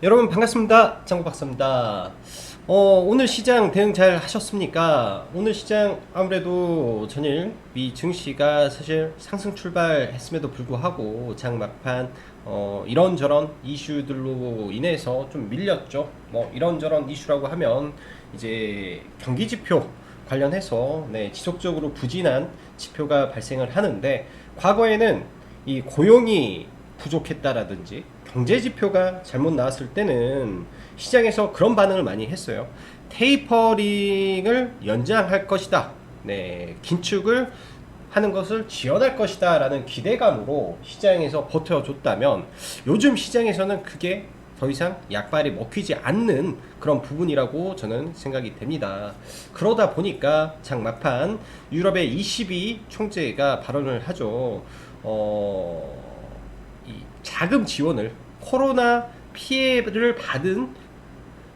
여러분 반갑습니다. 장구박사입니다. 오늘 시장 대응 잘 하셨습니까? 오늘 시장 아무래도 전일 미 증시가 사실 상승 출발했음에도 불구하고 장 막판 이런저런 이슈들로 인해서 좀 밀렸죠. 뭐 이런저런 이슈라고 하면 이제 경기 지표 관련해서 지속적으로 부진한 지표가 발생을 하는데, 과거에는 이 고용이 부족했다라든지 경제 지표가 잘못 나왔을 때는 시장에서 그런 반응을 많이 했어요. 테이퍼링을 연장할 것이다. 긴축을 하는 것을 지연할 것이다 라는 기대감으로 시장에서 버텨줬다면, 요즘 시장에서는 그게 더 이상 약발이 먹히지 않는 그런 부분이라고 저는 생각이 됩니다. 그러다 보니까 장 막판 유럽의 ECB 총재가 발언을 하죠. 이 자금 지원을 코로나 피해를 받은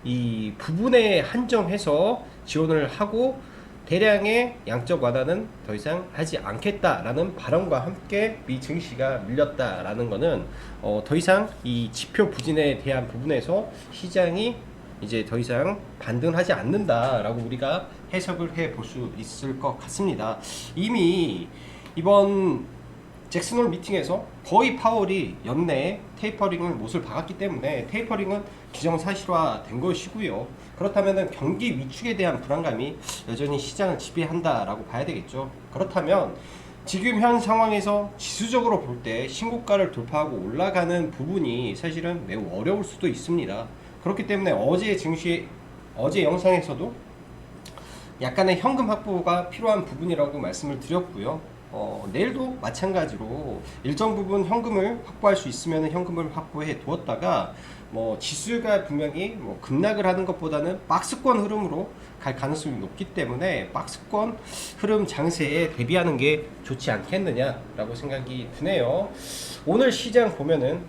이 부분에 한정해서 지원을 하고, 대량의 양적 완화는 더 이상 하지 않겠다라는 발언과 함께 미 증시가 밀렸다라는 것은 더 이상 이 지표 부진에 대한 부분에서 시장이 이제 더 이상 반등하지 않는다라고 우리가 해석을 해 볼 수 있을 것 같습니다. 이미 이번 잭슨홀 미팅에서 거의 파월이 연내에 테이퍼링을 못을 박았기 때문에 테이퍼링은 기정사실화 된 것이고요. 그렇다면 경기 위축에 대한 불안감이 여전히 시장을 지배한다라고 봐야 되겠죠. 그렇다면 지금 현 상황에서 지수적으로 볼 때 신고가를 돌파하고 올라가는 부분이 사실은 매우 어려울 수도 있습니다. 그렇기 때문에 어제 영상에서도 약간의 현금 확보가 필요한 부분이라고 말씀을 드렸고요. 내일도 마찬가지로 일정 부분 현금을 확보할 수 있으면 현금을 확보해 두었다가, 지수가 분명히 급락을 하는 것보다는 박스권 흐름으로 갈 가능성이 높기 때문에 박스권 흐름 장세에 대비하는 게 좋지 않겠느냐라고 생각이 드네요. 오늘 시장 보면은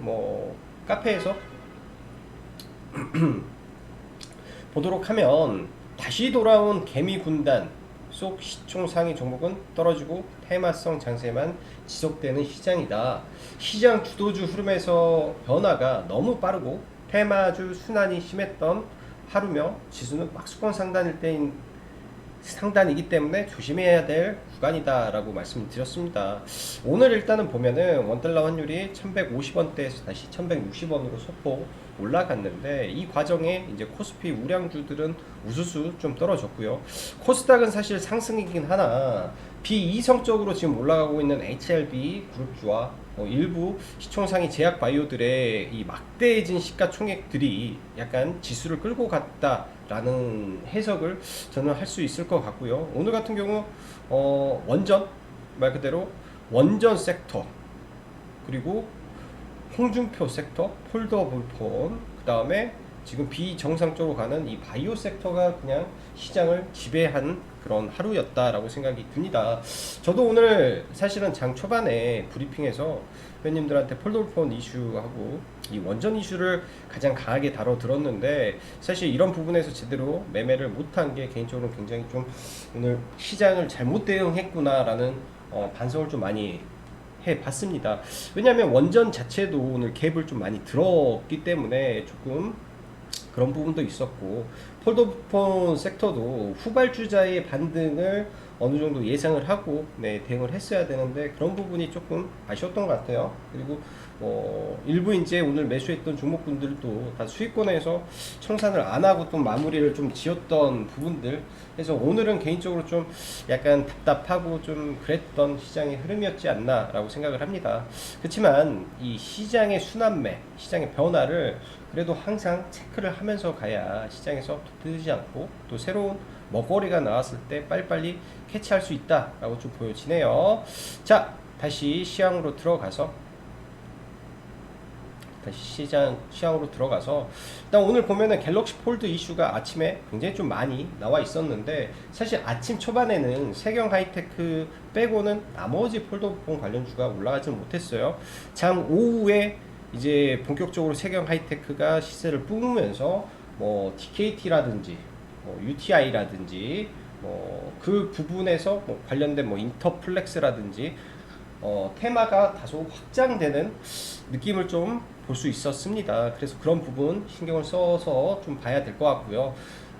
카페에서 보도록 하면, 다시 돌아온 개미 군단 속 시총 상위 종목은 떨어지고 테마성 장세만 지속되는 시장이다. 시장 주도주 흐름에서 변화가 너무 빠르고 테마주 순환이 심했던 하루며 지수는 박스권 상단이기 때문에 조심해야 될 구간이다 라고 말씀을 드렸습니다. 오늘 일단은 보면은 원달러 환율이 1150원대에서 다시 1160원으로 소폭 올라갔는데, 이 과정에 이제 코스피 우량주들은 우수수 좀 떨어졌고요. 코스닥은 사실 상승이긴 하나 비이성적으로 지금 올라가고 있는 HLB 그룹주와 일부 시총상위 제약 바이오들의 이 막대해진 시가총액들이 약간 지수를 끌고 갔다라는 해석을 저는 할 수 있을 것 같고요. 오늘 같은 경우 원전, 말 그대로 원전 섹터, 그리고 홍준표 섹터, 폴더블폰, 그 다음에 지금 비정상적으로 가는 이 바이오 섹터가 그냥 시장을 지배한 그런 하루였다라고 생각이 듭니다. 저도 오늘 사실은 장 초반에 브리핑에서 회원님들한테 폴더블폰 이슈하고 이 원전 이슈를 가장 강하게 다뤄들었는데, 사실 이런 부분에서 제대로 매매를 못한 게 개인적으로 굉장히 좀 오늘 시장을 잘못 대응했구나라는 반성을 좀 많이 해봤습니다. 왜냐하면 원전 자체도 오늘 갭을 좀 많이 들었기 때문에 조금 그런 부분도 있었고, 폴더폰 섹터도 후발주자의 반등을 어느 정도 예상을 하고 대응을 했어야 되는데, 그런 부분이 조금 아쉬웠던 것 같아요. 그리고 일부 이제 오늘 매수했던 종목군들도 다 수익권에서 청산을 안 하고 또 마무리를 좀 지었던 부분들, 그래서 오늘은 개인적으로 좀 약간 답답하고 좀 그랬던 시장의 흐름이었지 않나 라고 생각을 합니다. 그렇지만 이 시장의 순환매, 시장의 변화를 그래도 항상 체크를 하면서 가야 시장에서 뜨지 않고 또 새로운 먹거리가 나왔을 때 빨리빨리 캐치할 수 있다라고 좀 보여지네요. 자, 다시 시황으로 들어가서 일단 오늘 보면은 갤럭시 폴드 이슈가 아침에 굉장히 좀 많이 나와 있었는데, 사실 아침 초반에는 세경 하이테크 빼고는 나머지 폴더폰 관련주가 올라가지 못했어요. 장 오후에 이제 본격적으로 세경 하이테크가 시세를 뿜으면서 DKT라든지 UTI라든지 그 부분에서 관련된 인터플렉스라든지 테마가 다소 확장되는 느낌을 좀 볼 수 있었습니다. 그래서 그런 부분 신경을 써서 좀 봐야 될 것 같고요.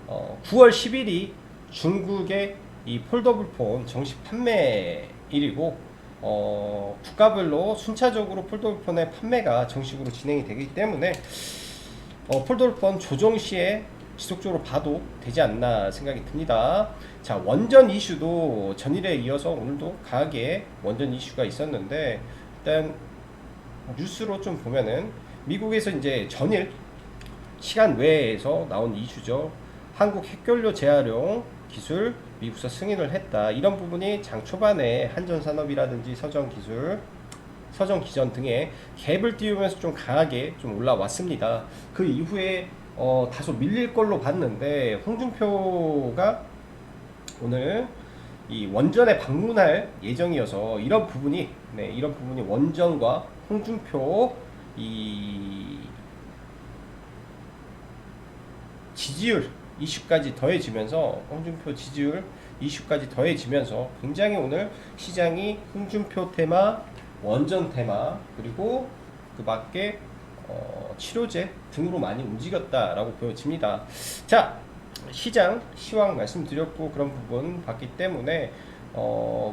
9월 10일이 중국의 이 폴더블 폰 정식 판매일이고, 국가별로 순차적으로 폴더블 폰의 판매가 정식으로 진행이 되기 때문에 폴더블 폰 조정 시에 지속적으로 봐도 되지 않나 생각이 듭니다. 자, 원전 이슈도 전일에 이어서 오늘도 강하게 원전 이슈가 있었는데, 일단 뉴스로 좀 보면은 미국에서 이제 전일 시간 외에서 나온 이슈죠. 한국 핵연료 재활용 기술 미국서 승인을 했다. 이런 부분이 장 초반에 한전산업이라든지 서정기술, 서정기전 등의 갭을 띄우면서 좀 강하게 좀 올라왔습니다. 그 이후에 다소 밀릴 걸로 봤는데, 홍준표가 오늘 이 원전에 방문할 예정이어서 이런 부분이 원전과 홍준표 이 지지율 이슈까지 더해지면서, 홍준표 지지율 이슈까지 더해지면서 굉장히 오늘 시장이 홍준표 테마, 원전 테마, 그리고 그 밖에 치료제 등으로 많이 움직였다라고 보여집니다. 자, 시장 시황 말씀드렸고 그런 부분 봤기 때문에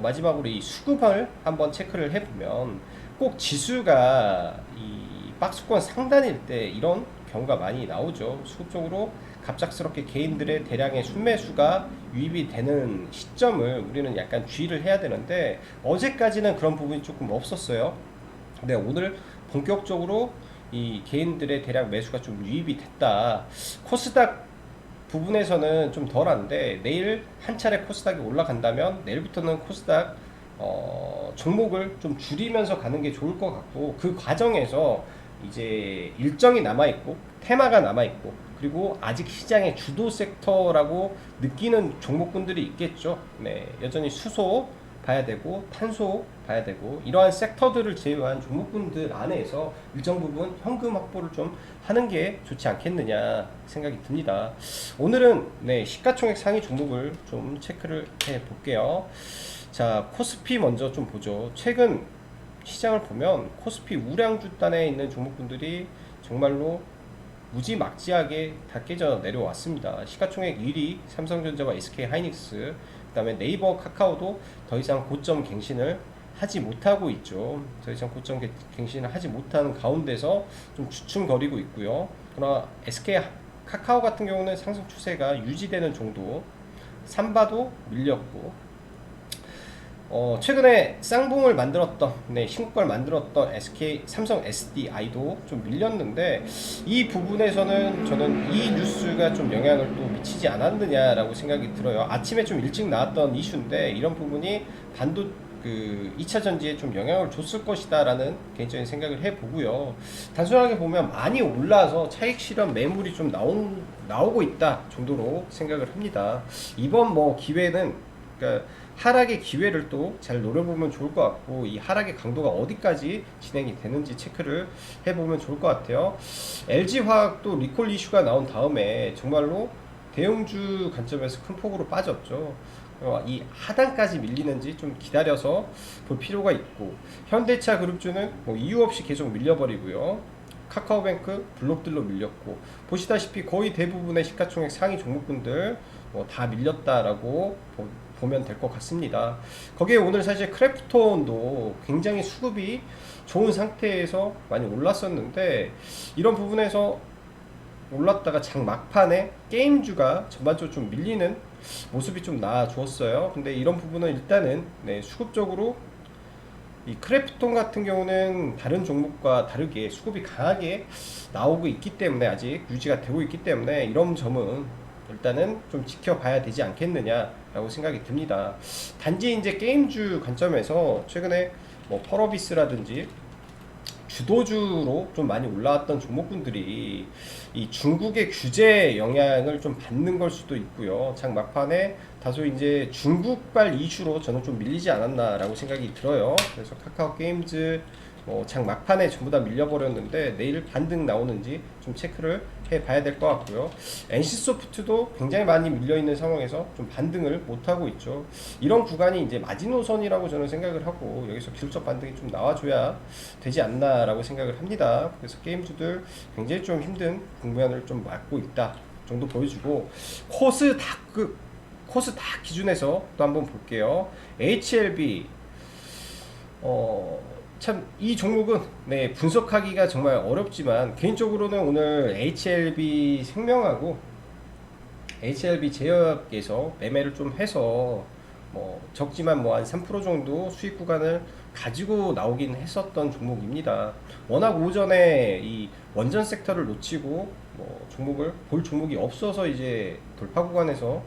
마지막으로 이 수급을 한번 체크를 해보면, 꼭 지수가 이 박스권 상단일 때 이런 경우가 많이 나오죠. 수급적으로 갑작스럽게 개인들의 대량의 순매수가 유입이 되는 시점을 우리는 약간 주의를 해야 되는데, 어제까지는 그런 부분이 조금 없었어요. 근데 오늘 본격적으로 이 개인들의 대량 매수가 좀 유입이 됐다. 코스닥 부분에서는 좀 덜한데, 내일 한 차례 코스닥이 올라간다면 내일부터는 코스닥 종목을 좀 줄이면서 가는 게 좋을 것 같고, 그 과정에서 이제 일정이 남아있고 테마가 남아있고, 그리고 아직 시장의 주도 섹터라고 느끼는 종목군들이 있겠죠. 네, 여전히 수소 봐야 되고 탄소 봐야 되고, 이러한 섹터들을 제외한 종목군들 안에서 일정 부분 현금 확보를 좀 하는 게 좋지 않겠느냐 생각이 듭니다. 오늘은 시가총액 상위 종목을 좀 체크를 해 볼게요. 자, 코스피 먼저 좀 보죠. 최근 시장을 보면 코스피 우량주단에 있는 종목군들이 정말로 무지막지하게 다 깨져 내려왔습니다. 시가총액 1위 삼성전자와 SK하이닉스, 그 다음에 네이버, 카카오도 더 이상 고점 갱신을 하지 못하고 있죠. 더 이상 고점 갱신을 하지 못하는 가운데서 좀 주춤거리고 있고요. 그러나 SK 카카오 같은 경우는 상승 추세가 유지되는 정도, 삼바도 밀렸고, 최근에 쌍봉을 만들었던, 신고가를 만들었던 SK, 삼성 SDI도 좀 밀렸는데, 이 부분에서는 저는 이 뉴스가 좀 영향을 또 미치지 않았느냐라고 생각이 들어요. 아침에 좀 일찍 나왔던 이슈인데 이런 부분이 반도 2차 전지에 좀 영향을 줬을 것이다 라는 개인적인 생각을 해보고요. 단순하게 보면 많이 올라서 차익 실현 매물이 좀 나오고 있다 정도로 생각을 합니다. 이번 기회는, 그러니까 하락의 기회를 또 잘 노려보면 좋을 것 같고, 이 하락의 강도가 어디까지 진행이 되는지 체크를 해보면 좋을 것 같아요. LG화학도 리콜 이슈가 나온 다음에 정말로 대형주 관점에서 큰 폭으로 빠졌죠. 이 하단까지 밀리는지 좀 기다려서 볼 필요가 있고, 현대차 그룹주는 이유 없이 계속 밀려버리고요. 카카오뱅크 블록들로 밀렸고, 보시다시피 거의 대부분의 시가총액 상위 종목군들 다 밀렸다라고 보면 될 것 같습니다. 거기에 오늘 사실 크래프톤도 굉장히 수급이 좋은 상태에서 많이 올랐었는데, 이런 부분에서 올랐다가 장 막판에 게임주가 전반적으로 좀 밀리는 모습이 좀 나아주었어요. 근데 이런 부분은 일단은 수급적으로 이 크래프톤 같은 경우는 다른 종목과 다르게 수급이 강하게 나오고 있기 때문에, 아직 유지가 되고 있기 때문에 이런 점은 일단은 좀 지켜봐야 되지 않겠느냐라고 생각이 듭니다. 단지 이제 게임주 관점에서 최근에 펄어비스라든지 주도주로 좀 많이 올라왔던 종목군들이 이 중국의 규제 영향을 좀 받는 걸 수도 있고요. 장 막판에 다소 이제 중국발 이슈로 저는 좀 밀리지 않았나라고 생각이 들어요. 그래서 카카오 게임즈, 장 막판에 전부 다 밀려버렸는데 내일 반등 나오는지 좀 체크를 해봐야 될 것 같고요. NC소프트도 굉장히 많이 밀려있는 상황에서 좀 반등을 못하고 있죠. 이런 구간이 이제 마지노선이라고 저는 생각을 하고 여기서 기술적 반등이 좀 나와줘야 되지 않나 라고 생각을 합니다. 그래서 게임주들 굉장히 좀 힘든 국면을 좀 맞고 있다 정도 보여주고, 코스닥 기준에서 또 한번 볼게요. HLB 참 이 종목은 분석하기가 정말 어렵지만 개인적으로는 오늘 HLB 생명하고 HLB 제약에서 매매를 좀 해서 적지만 한 3% 정도 수익 구간을 가지고 나오긴 했었던 종목입니다. 워낙 오전에 이 원전 섹터를 놓치고 종목을 볼 종목이 없어서 이제 돌파 구간에서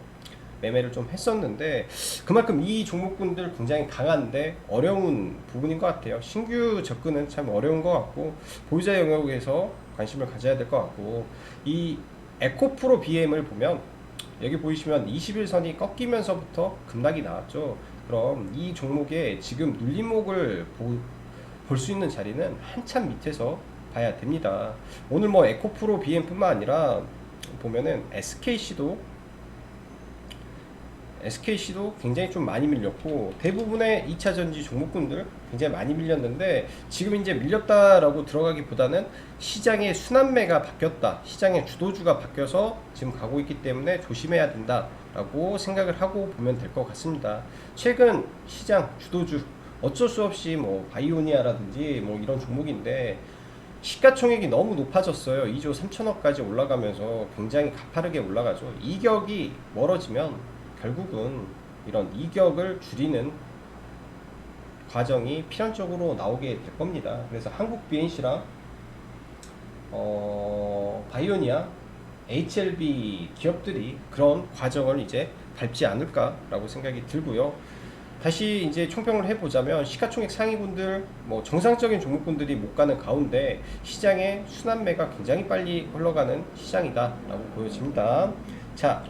매매를 좀 했었는데, 그만큼 이 종목군들 굉장히 강한데 어려운 부분인 것 같아요. 신규 접근은 참 어려운 것 같고 보유자 영역에서 관심을 가져야 될 것 같고, 이 에코프로 BM을 보면 여기 보이시면 21선이 꺾이면서부터 급락이 나왔죠. 그럼 이 종목의 지금 눌림목을 볼 수 있는 자리는 한참 밑에서 봐야 됩니다. 오늘 에코프로 BM 뿐만 아니라 보면은 SKC도 굉장히 좀 많이 밀렸고 대부분의 2차전지 종목군들 굉장히 많이 밀렸는데, 지금 이제 밀렸다라고 들어가기보다는 시장의 순환매가 바뀌었다, 시장의 주도주가 바뀌어서 지금 가고 있기 때문에 조심해야 된다라고 생각을 하고 보면 될 것 같습니다. 최근 시장 주도주 어쩔 수 없이 바이오니아라든지 이런 종목인데 시가총액이 너무 높아졌어요. 2조 3천억까지 올라가면서 굉장히 가파르게 올라가죠. 이격이 멀어지면 결국은 이런 이격을 줄이는 과정이 필연적으로 나오게 될 겁니다. 그래서 한국 BNC랑 바이오니아, HLB 기업들이 그런 과정을 이제 밟지 않을까라고 생각이 들고요. 다시 이제 총평을 해보자면 시가총액 상위군들, 정상적인 종목군들이 못 가는 가운데 시장의 순환매가 굉장히 빨리 흘러가는 시장이다라고 보여집니다. 자,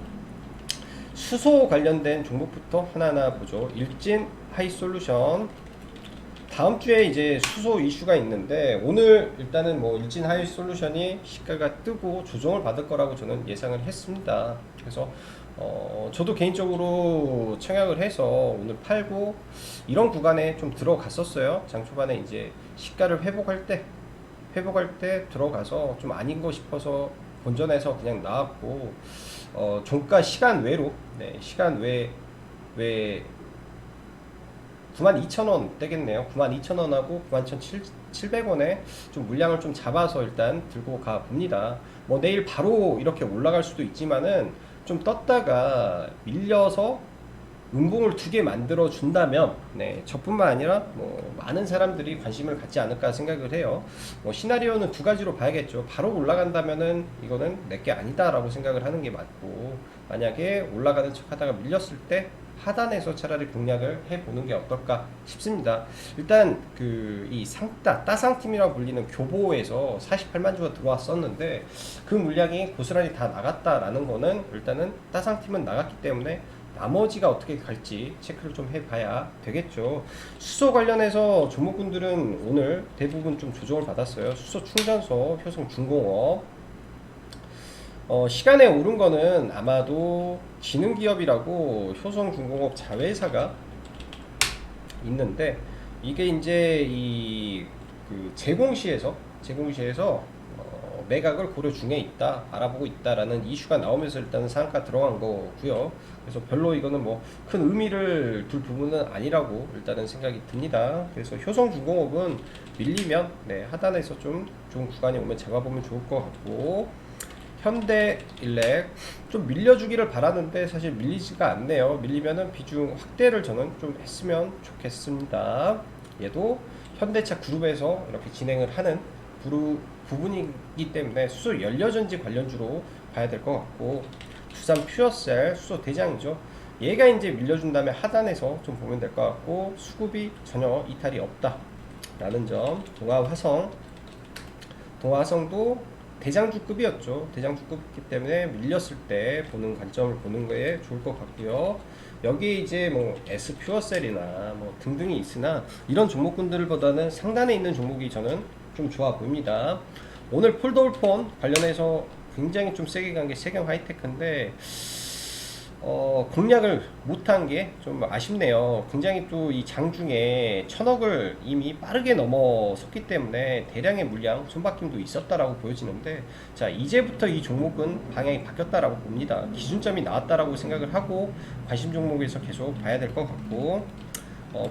수소 관련된 종목부터 하나하나 보죠. 일진 하이솔루션. 다음 주에 이제 수소 이슈가 있는데 오늘 일단은 일진 하이솔루션이 시가가 뜨고 조정을 받을 거라고 저는 예상을 했습니다. 그래서 저도 개인적으로 청약을 해서 오늘 팔고 이런 구간에 좀 들어갔었어요. 장 초반에 이제 시가를 회복할 때 들어가서 좀 아닌 거 싶어서 본전에서 그냥 나왔고, 종가 시간 외로 시간 외 92,000원 되겠네요. 92,000원하고 91,700원에 좀 물량을 좀 잡아서 일단 들고 가 봅니다. 내일 바로 이렇게 올라갈 수도 있지만은 좀 떴다가 밀려서 음봉을 2개 만들어 준다면 저뿐만 아니라 많은 사람들이 관심을 갖지 않을까 생각을 해요. 시나리오는 2가지로 봐야겠죠. 바로 올라간다면은 이거는 내게 아니다 라고 생각을 하는 게 맞고, 만약에 올라가는 척 하다가 밀렸을 때 하단에서 차라리 공략을 해보는 게 어떨까 싶습니다. 일단 이 따상팀이라고 불리는 교보에서 48만 주가 들어왔었는데 그 물량이 고스란히 다 나갔다라는 거는 일단은 따상팀은 나갔기 때문에 나머지가 어떻게 갈지 체크를 좀 해봐야 되겠죠. 수소 관련해서 종목군들은 오늘 대부분 좀 조정을 받았어요. 수소 충전소, 효성중공업. 시간에 오른 거는 아마도 지능기업이라고 효성중공업 자회사가 있는데, 이게 이제 그 제공시에서 매각을 고려 중에 있다, 알아보고 있다라는 이슈가 나오면서 일단은 상한가 들어간 거고요. 그래서 별로 이거는 큰 의미를 둘 부분은 아니라고 일단은 생각이 듭니다. 그래서 효성중공업은 밀리면 하단에서 좀 좋은 구간이 오면 잡아보면 좋을 것 같고, 현대일렉 좀 밀려주기를 바라는데 사실 밀리지가 않네요. 밀리면은 비중 확대를 저는 좀 했으면 좋겠습니다. 얘도 현대차 그룹에서 이렇게 진행을 하는 부분이기 때문에 수소 연료전지 관련주로 봐야 될 것 같고, 두산 퓨어셀 수소 대장이죠. 얘가 이제 밀려준 다음에 하단에서 좀 보면 될 것 같고, 수급이 전혀 이탈이 없다 라는 점. 동아화성도 대장주급이었죠. 대장주급이기 때문에 밀렸을 때 보는 관점을 보는 거에 좋을 것 같고요. 여기 이제 뭐 S 퓨어셀이나 뭐 등등이 있으나 이런 종목군들보다는 상단에 있는 종목이 저는 좀 좋아 보입니다. 오늘 폴더블폰 관련해서 굉장히 좀 세게 간 게 세경 하이테크인데 공략을 못한 게 좀 아쉽네요. 굉장히 또 이 장중에 1000억을 이미 빠르게 넘어섰기 때문에 대량의 물량 손바뀜도 있었다라고 보여지는데, 자 이제부터 이 종목은 방향이 바뀌었다라고 봅니다. 기준점이 나왔다라고 생각을 하고 관심 종목에서 계속 봐야 될 것 같고,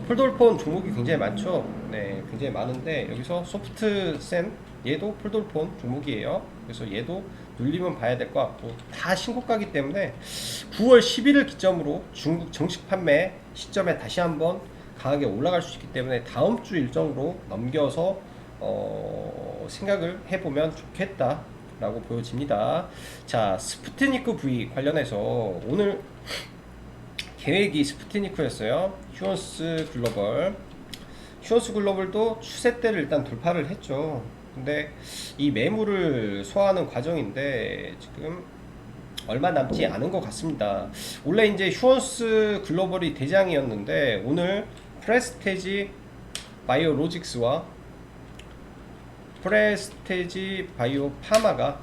폴더폰 종목이 굉장히 많죠. 네, 굉장히 많은데 여기서 소프트센 얘도 폴더폰 종목이에요. 그래서 얘도 눌리면 봐야 될 것 같고, 다 신고가기 때문에 9월 10일을 기점으로 중국 정식 판매 시점에 다시 한번 강하게 올라갈 수 있기 때문에 다음 주 일정으로 넘겨서 생각을 해보면 좋겠다라고 보여집니다. 자, 스푸트니크 V 관련해서 오늘 계획이 스푸트니크였어요. 휴원스 글로벌도 추세대를 일단 돌파를 했죠. 근데 이 매물을 소화하는 과정인데 지금 얼마 남지 않은 것 같습니다. 원래 이제 휴원스 글로벌이 대장이었는데 오늘 프레스테지 바이오로직스와 프레스테지 바이오파마가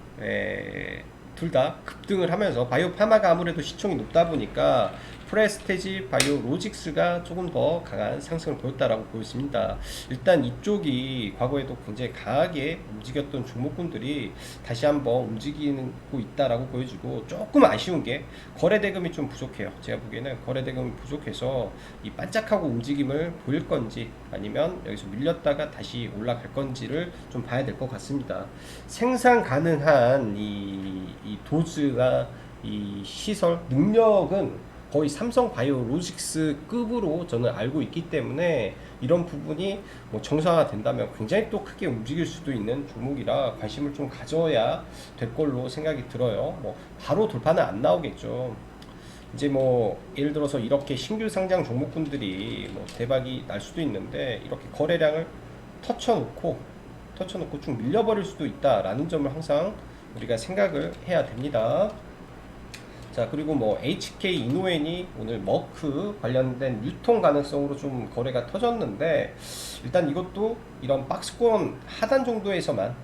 둘 다 급등을 하면서, 바이오파마가 아무래도 시총이 높다 보니까 프레스테지 바이오로직스가 조금 더 강한 상승을 보였다라고 보여집니다. 일단 이쪽이 과거에도 굉장히 강하게 움직였던 종목군들이 다시 한번 움직이고 있다라고 보여지고, 조금 아쉬운 게 거래대금이 좀 부족해요. 제가 보기에는 거래대금이 부족해서 이 반짝하고 움직임을 보일 건지 아니면 여기서 밀렸다가 다시 올라갈 건지를 좀 봐야 될 것 같습니다. 생산 가능한 이 도즈가 이 시설 능력은 거의 삼성 바이오로직스급으로 저는 알고 있기 때문에 이런 부분이 뭐 정상화 된다면 굉장히 또 크게 움직일 수도 있는 종목이라 관심을 좀 가져야 될 걸로 생각이 들어요. 뭐 바로 돌파는 안 나오겠죠. 이제 뭐 예를 들어서 이렇게 신규 상장 종목군들이 뭐 대박이 날 수도 있는데, 이렇게 거래량을 터쳐놓고 쭉 밀려버릴 수도 있다라는 점을 항상 우리가 생각을 해야 됩니다. 자, 그리고 뭐 HK 이노엔이 오늘 머크 관련된 유통 가능성으로 좀 거래가 터졌는데, 일단 이것도 이런 박스권 하단 정도에서만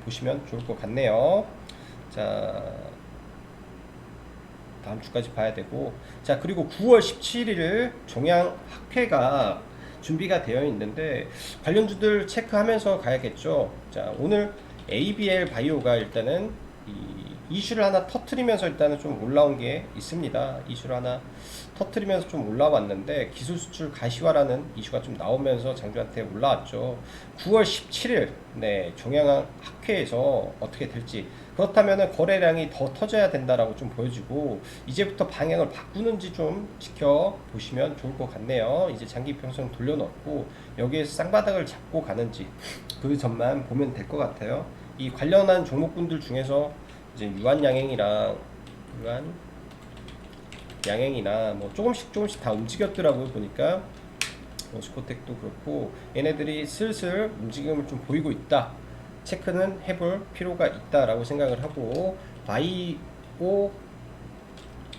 보시면 좋을 것 같네요. 자, 다음 주까지 봐야 되고, 자 그리고 9월 17일 종양학회가 준비가 되어 있는데 관련주들 체크하면서 가야겠죠. 자, 오늘 ABL 바이오가 일단은 이슈를 하나 터트리면서 일단은 좀 올라온 게 있습니다. 이슈를 하나 터트리면서 좀 올라왔는데 기술 수출 가시화라는 이슈가 좀 나오면서 장주한테 올라왔죠. 9월 17일 종양학 학회에서 어떻게 될지, 그렇다면 거래량이 더 터져야 된다라고 좀 보여지고, 이제부터 방향을 바꾸는지 좀 지켜보시면 좋을 것 같네요. 이제 장기 평선 돌려놓고 여기에서 쌍바닥을 잡고 가는지 그 점만 보면 될 것 같아요. 이 관련한 종목군들 중에서 이제 유한양행이나 뭐 조금씩 다 움직였더라고요. 보니까 스코텍도 그렇고 얘네들이 슬슬 움직임을 좀 보이고 있다, 체크는 해볼 필요가 있다라고 생각을 하고, 바이오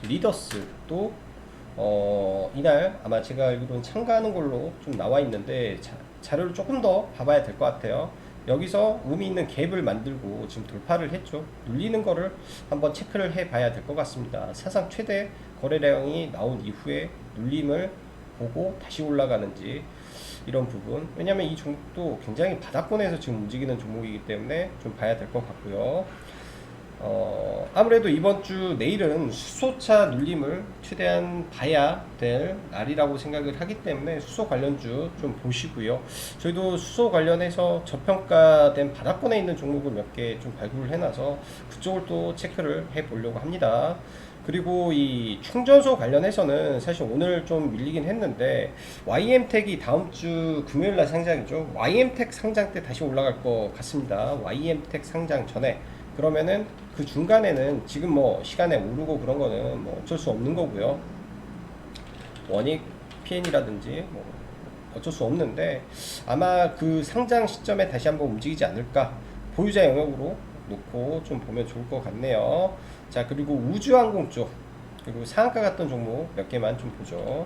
리더스도 이날 아마 제가 알기로는 참가하는 걸로 좀 나와 있는데 자료를 조금 더 봐봐야 될 것 같아요. 여기서 의미 있는 갭을 만들고 지금 돌파를 했죠. 눌리는 거를 한번 체크를 해 봐야 될 것 같습니다. 사상 최대 거래량이 나온 이후에 눌림을 보고 다시 올라가는지, 이런 부분, 왜냐면 이 종목도 굉장히 바닥권에서 지금 움직이는 종목이기 때문에 좀 봐야 될 것 같고요. 아무래도 이번 주 내일은 수소차 눌림을 최대한 봐야 될 날이라고 생각을 하기 때문에 수소 관련주 좀 보시고요. 저희도 수소 관련해서 저평가된 바닥권에 있는 종목을 몇 개 좀 발굴을 해놔서 그쪽을 또 체크를 해 보려고 합니다. 그리고 이 충전소 관련해서는 사실 오늘 좀 밀리긴 했는데, YM텍이 다음 주 금요일날 상장이죠. YM텍 상장 때 다시 올라갈 것 같습니다. YM텍 상장 전에. 그러면은 그 중간에는 지금 뭐 시간에 오르고 그런 거는 뭐 어쩔 수 없는 거고요. 원익 PN이라든지 뭐 어쩔 수 없는데, 아마 그 상장 시점에 다시 한번 움직이지 않을까, 보유자 영역으로 놓고 좀 보면 좋을 것 같네요. 자, 그리고 우주항공 쪽, 그리고 상한가 갔던 종목 몇 개만 좀 보죠.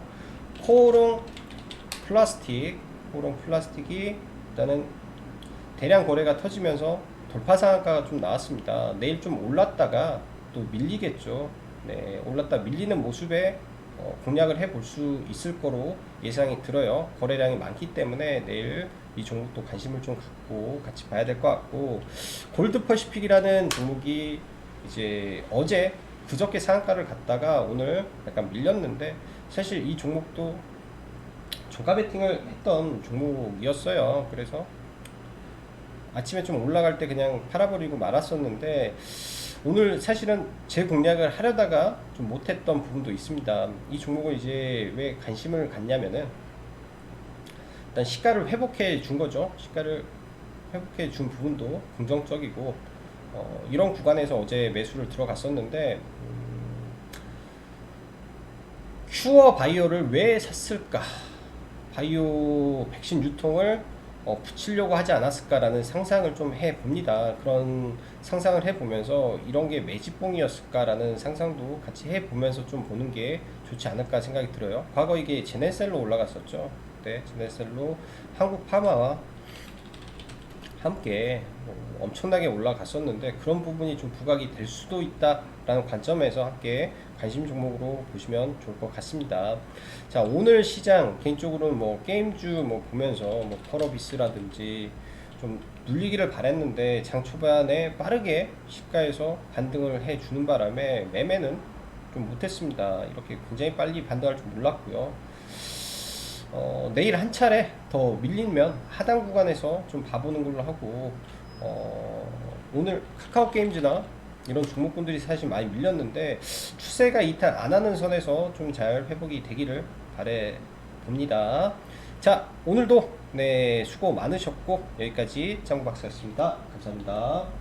코오롱 플라스틱, 코오롱 플라스틱이 일단은 대량 거래가 터지면서 돌파 상한가가 좀 나왔습니다. 내일 좀 올랐다가 또 밀리겠죠. 네, 올랐다 밀리는 모습에 공략을 해볼 수 있을 거로 예상이 들어요. 거래량이 많기 때문에 내일 이 종목도 관심을 좀 갖고 같이 봐야 될 것 같고, 골드 퍼시픽이라는 종목이 이제 어제 그저께 상한가를 갔다가 오늘 약간 밀렸는데, 사실 이 종목도 종가 베팅을 했던 종목이었어요. 그래서 아침에 좀 올라갈 때 그냥 팔아버리고 말았었는데, 오늘 사실은 재공략을 하려다가 좀 못했던 부분도 있습니다. 이 종목을 이제 왜 관심을 갖냐면은, 일단 시가를 회복해 준 거죠. 시가를 회복해 준 부분도 긍정적이고, 이런 구간에서 어제 매수를 들어갔었는데, 큐어 바이오를 왜 샀을까? 바이오 백신 유통을 붙이려고 하지 않았을까라는 상상을 좀 해봅니다. 그런 상상을 해보면서 이런 게 매집봉이었을까라는 상상도 같이 해보면서 좀 보는 게 좋지 않을까 생각이 들어요. 과거 이게 제네셀로 올라갔었죠. 그때 제네셀로 한국 파마와 함께 엄청나게 올라갔었는데, 그런 부분이 좀 부각이 될 수도 있다라는 관점에서 함께 관심 종목으로 보시면 좋을 것 같습니다. 자, 오늘 시장 개인적으로는 뭐 게임주 뭐 보면서 뭐 펄어비스라든지 좀 눌리기를 바랬는데, 장 초반에 빠르게 시가에서 반등을 해주는 바람에 매매는 좀 못했습니다. 이렇게 굉장히 빨리 반등할 줄 몰랐고요. 내일 한 차례 더 밀리면 하단 구간에서 좀 봐보는 걸로 하고, 오늘 카카오 게임즈나 이런 종목군들이 사실 많이 밀렸는데, 추세가 이탈 안 하는 선에서 좀 잘 회복이 되기를 바래 봅니다. 자, 오늘도 네, 수고 많으셨고, 여기까지 장박사였습니다. 감사합니다.